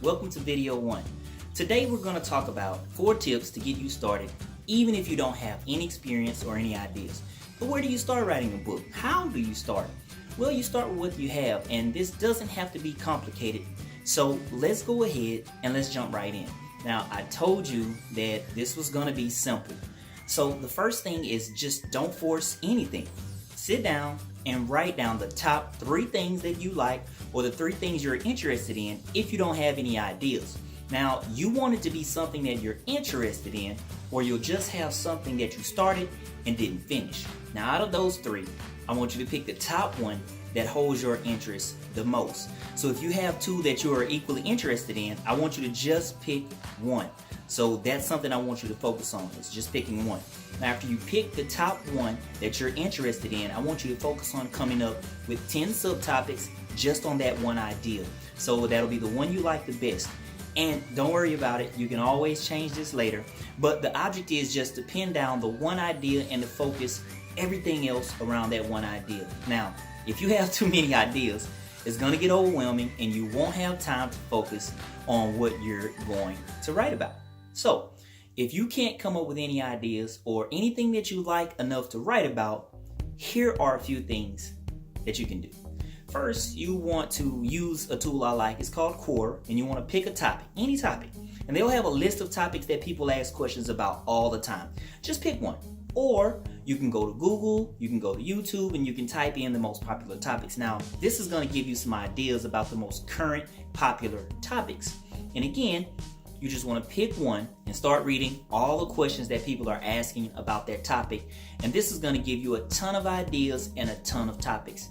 welcome to video 1. Today we're going to talk about 4 tips to get you started even if you don't have any experience or any ideas. But where do you start writing a book? How do you start? Well, you start with what you have, and this doesn't have to be complicated. So let's go ahead and let's jump right in. Now, I told you that this was going to be simple. So the first thing is just don't force anything. Sit down and write down the top 3 things that you like or the 3 things you're interested in if you don't have any ideas. Now, you want it to be something that you're interested in, or you'll just have something that you started and didn't finish. Now, out of those 3, I want you to pick the top one that holds your interest the most. So if you have 2 that you are equally interested in, I want you to just pick one. So that's something I want you to focus on, is just picking one. Now, after you pick the top one that you're interested in, I want you to focus on coming up with 10 subtopics just on that one idea. So that'll be the one you like the best. And don't worry about it, you can always change this later. But the object is just to pin down the one idea and to focus everything else around that one idea. Now, if you have too many ideas, it's going to get overwhelming and you won't have time to focus on what you're going to write about. So, if you can't come up with any ideas or anything that you like enough to write about, here are a few things that you can do. First, you want to use a tool I like. It's called Quora, and you want to pick a topic, any topic. And they'll have a list of topics that people ask questions about all the time. Just pick one. Or you can go to Google, you can go to YouTube, and you can type in the most popular topics. Now, this is going to give you some ideas about the most current popular topics. And again, you just want to pick one and start reading all the questions that people are asking about that topic. And this is going to give you a ton of ideas and a ton of topics.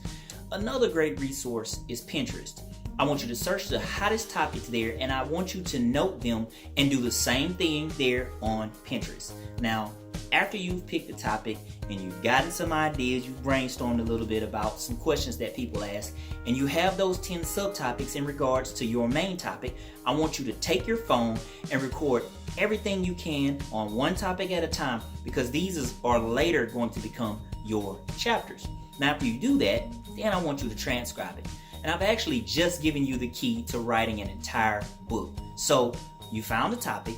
Another great resource is Pinterest. I want you to search the hottest topics there, and I want you to note them and do the same thing there on Pinterest. Now, after you've picked the topic and you've gotten some ideas, you've brainstormed a little bit about some questions that people ask, and you have those 10 subtopics in regards to your main topic, I want you to take your phone and record everything you can on one topic at a time, because these are later going to become your chapters. Now, after you do that, then I want you to transcribe it. And I've actually just given you the key to writing an entire book. So you found a topic,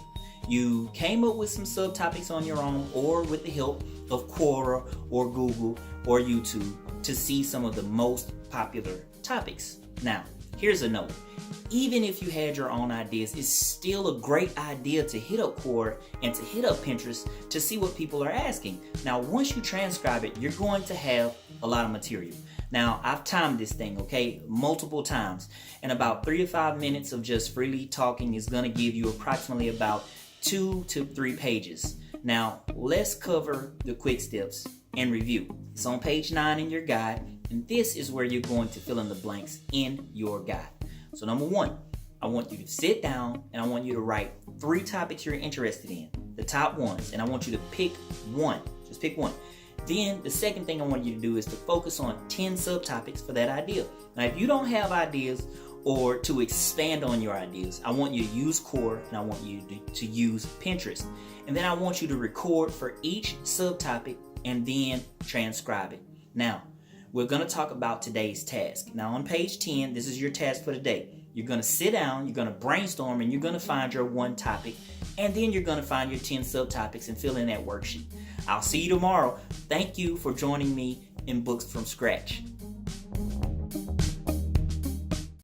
you came up with some subtopics on your own or with the help of Quora or Google or YouTube to see some of the most popular topics. Now, here's a note. Even if you had your own ideas, it's still a great idea to hit up Quora and to hit up Pinterest to see what people are asking. Now, once you transcribe it, you're going to have a lot of material. Now, I've timed this thing, okay, multiple times. And about 3 to 5 minutes of just freely talking is going to give you approximately about 2 to 3 pages. Now, let's cover the quick steps and review. It's on page 9 in your guide, and this is where you're going to fill in the blanks in your guide. So number 1, I want you to sit down and I want you to write 3 topics you're interested in, the top ones, and I want you to pick one. Just pick one. Then the second thing I want you to do is to focus on 10 subtopics for that idea. Now, if you don't have ideas or to expand on your ideas, I want you to use Quora and I want you to use Pinterest. And then I want you to record for each subtopic and then transcribe it. Now, we're going to talk about today's task. Now, on page 10, this is your task for today. You're going to sit down, you're going to brainstorm, and you're going to find your one topic, and then you're going to find your 10 subtopics and fill in that worksheet. I'll see you tomorrow. Thank you for joining me in Books from Scratch.